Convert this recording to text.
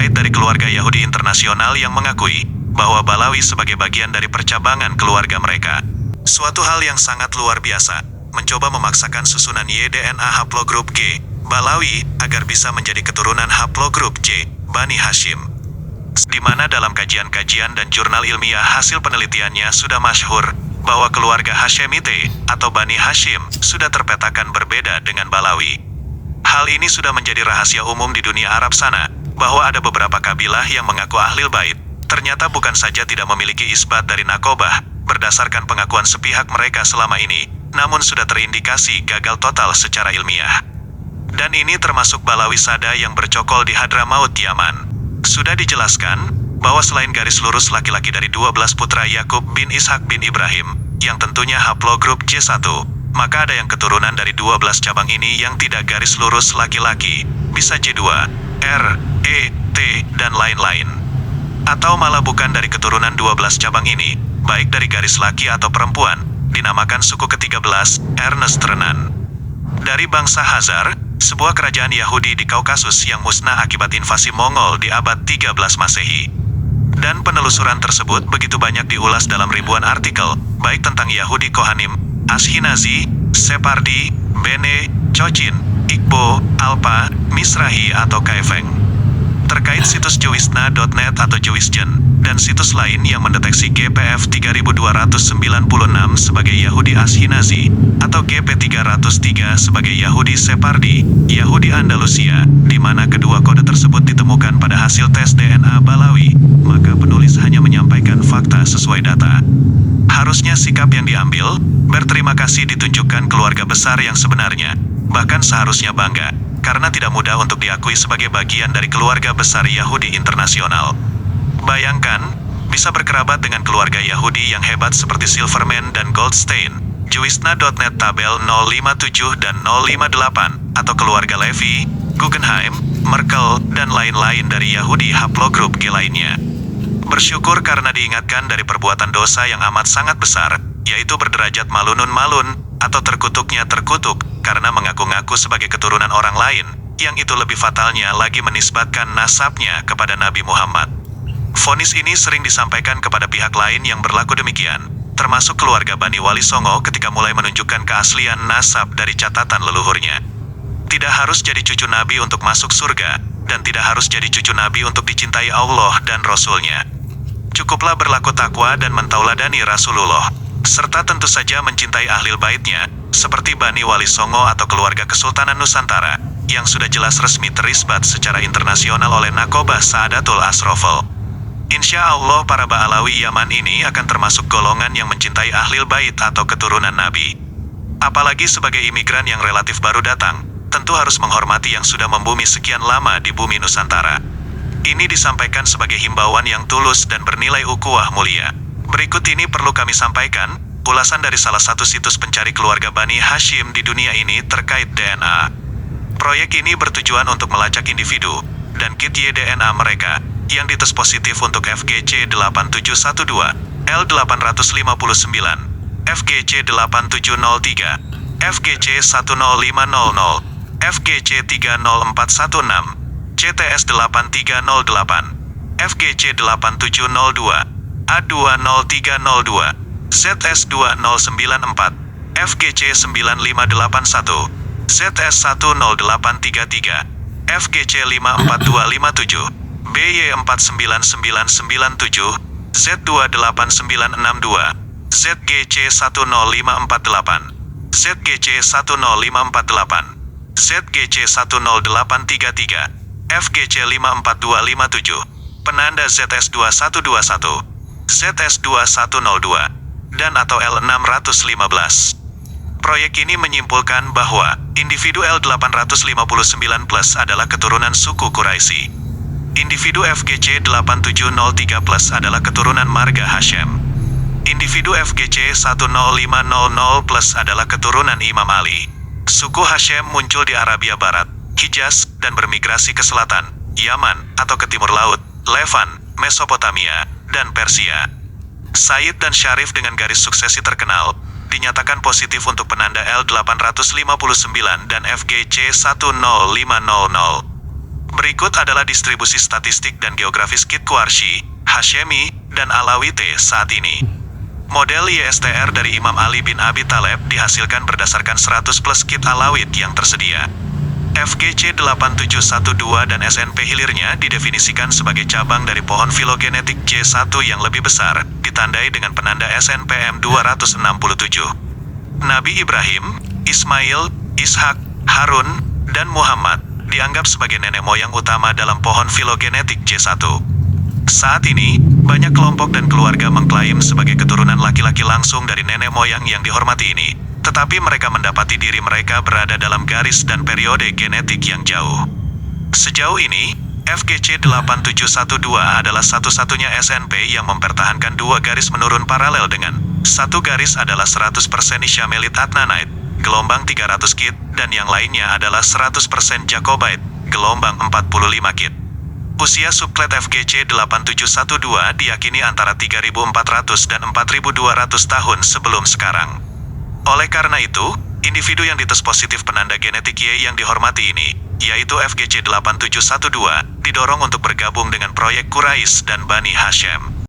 terkait dari keluarga Yahudi internasional yang mengakui bahwa Balawi sebagai bagian dari percabangan keluarga mereka. Suatu hal yang sangat luar biasa, mencoba memaksakan susunan Y-DNA haplogrup G, Balawi, agar bisa menjadi keturunan haplogrup J, Bani Hashim. Di mana dalam kajian-kajian dan jurnal ilmiah hasil penelitiannya sudah masyhur, bahwa keluarga Hashemite, atau Bani Hashim, sudah terpetakan berbeda dengan Balawi. Hal ini sudah menjadi rahasia umum di dunia Arab sana, bahwa ada beberapa kabilah yang mengaku Ahlul Bait, ternyata bukan saja tidak memiliki isbat dari nakobah, berdasarkan pengakuan sepihak mereka selama ini, namun sudah terindikasi gagal total secara ilmiah. Dan ini termasuk Balawi Sada yang bercokol di Hadramaut, Yaman. Sudah dijelaskan, bahwa selain garis lurus laki-laki dari 12 putra Yakub bin Ishak bin Ibrahim, yang tentunya haplogrup J1, maka ada yang keturunan dari 12 cabang ini yang tidak garis lurus laki-laki, bisa J2, R, E, T, dan lain-lain. Atau malah bukan dari keturunan 12 cabang ini, baik dari garis laki atau perempuan, dinamakan suku ke-13, Ernest Renan. Dari bangsa Hazar, sebuah kerajaan Yahudi di Kaukasus yang musnah akibat invasi Mongol di abad 13 Masehi. Dan penelusuran tersebut begitu banyak diulas dalam ribuan artikel, baik tentang Yahudi Kohanim, Ashkenazi, Separdi, Bene, Chochin, Igbo, Alpa, Mizrahi atau Kaifeng. Terkait situs Jewisna.net atau Jewisgen, dan situs lain yang mendeteksi GPF 3296 sebagai Yahudi Ashkenazi, atau GP 303 sebagai Yahudi Separdi, Yahudi Andalusia, di mana kedua kode tersebut ditemukan pada hasil tes DNA Balawi, maka penulis hanya menyampaikan fakta sesuai data. Harusnya sikap yang diambil, berterima kasih ditunjukkan keluarga besar yang sebenarnya, bahkan seharusnya bangga, karena tidak mudah untuk diakui sebagai bagian dari keluarga besar Yahudi internasional. Bayangkan, bisa berkerabat dengan keluarga Yahudi yang hebat seperti Silverman dan Goldstein, Jewisna.net tabel 057 dan 058, atau keluarga Levi, Guggenheim, Merkel, dan lain-lain dari Yahudi haplogrup G lainnya. Bersyukur karena diingatkan dari perbuatan dosa yang amat sangat besar, yaitu berderajat malunun malun, atau terkutuknya terkutuk, karena mengaku-ngaku sebagai keturunan orang lain, yang itu lebih fatalnya lagi menisbatkan nasabnya kepada Nabi Muhammad. Vonis ini sering disampaikan kepada pihak lain yang berlaku demikian, termasuk keluarga Bani Wali Songo ketika mulai menunjukkan keaslian nasab dari catatan leluhurnya. Tidak harus jadi cucu Nabi untuk masuk surga, dan tidak harus jadi cucu Nabi untuk dicintai Allah dan Rasul-Nya. Cukuplah berlaku takwa dan mentauladani Rasulullah, serta tentu saja mencintai Ahlul Baitnya, seperti Bani Wali Songo atau keluarga Kesultanan Nusantara, yang sudah jelas resmi terisbat secara internasional oleh Nakobah Saadatul Asrofel. Insya Allah para Ba'alawi Yaman ini akan termasuk golongan yang mencintai Ahlul Bait atau keturunan Nabi. Apalagi sebagai imigran yang relatif baru datang, tentu harus menghormati yang sudah membumi sekian lama di bumi Nusantara. Ini disampaikan sebagai himbauan yang tulus dan bernilai ukhuwah mulia. Berikut ini perlu kami sampaikan, ulasan dari salah satu situs pencari keluarga Bani Hashim di dunia ini terkait DNA. Proyek ini bertujuan untuk melacak individu, dan kit Y-DNA mereka, yang dites positif untuk FGC 8712, L859, FGC 8703, FGC 10500, FGC 30416, CTS 8308, FGC 8702, A20302, ZS 2094, FGC 9581, ZS 10833, FGC 54257, BY 49997, Z28962, ZGC 10548, ZGC 10548, ZGC 10833, FGC 54257, penanda ZS 2121, ZS 2102, dan atau L615. Proyek ini menyimpulkan bahwa individu L859 plus adalah keturunan suku Quraisy. Individu FGC 8703 plus adalah keturunan marga Hashim. Individu FGC 10500 plus adalah keturunan Imam Ali. Suku Hashim muncul di Arabia Barat, Hijaz, dan bermigrasi ke selatan, Yaman, atau ke timur laut, Levan, Mesopotamia, dan Persia. Said dan Syarif dengan garis suksesi terkenal, dinyatakan positif untuk penanda L859 dan FGC 10500. Berikut adalah distribusi statistik dan geografis kit Quraisy, Hashemi, dan Alawite saat ini. Model YSTR dari Imam Ali bin Abi Thalib dihasilkan berdasarkan 100 plus kit Alawid yang tersedia. FGC 8712 dan SNP hilirnya didefinisikan sebagai cabang dari pohon filogenetik J1 yang lebih besar, ditandai dengan penanda SNPM 267. Nabi Ibrahim, Ismail, Ishak, Harun, dan Muhammad dianggap sebagai nenek moyang utama dalam pohon filogenetik J1. Saat ini, banyak kelompok dan keluarga mengklaim sebagai keturunan laki-laki langsung dari nenek moyang yang dihormati ini, tetapi mereka mendapati diri mereka berada dalam garis dan periode genetik yang jauh. Sejauh ini, FGC 8712 adalah satu-satunya SNP yang mempertahankan dua garis menurun paralel dengan satu garis adalah 100% Isyamelit Adnanite, gelombang 300 kit, dan yang lainnya adalah 100% Jacobite, gelombang 45 kit. Usia subklat FGC 8712 diyakini antara 3.400 dan 4.200 tahun sebelum sekarang. Oleh karena itu, individu yang dites positif penanda genetik Y yang dihormati ini, yaitu FGC 8712, didorong untuk bergabung dengan proyek Quraisy dan Bani Hashim.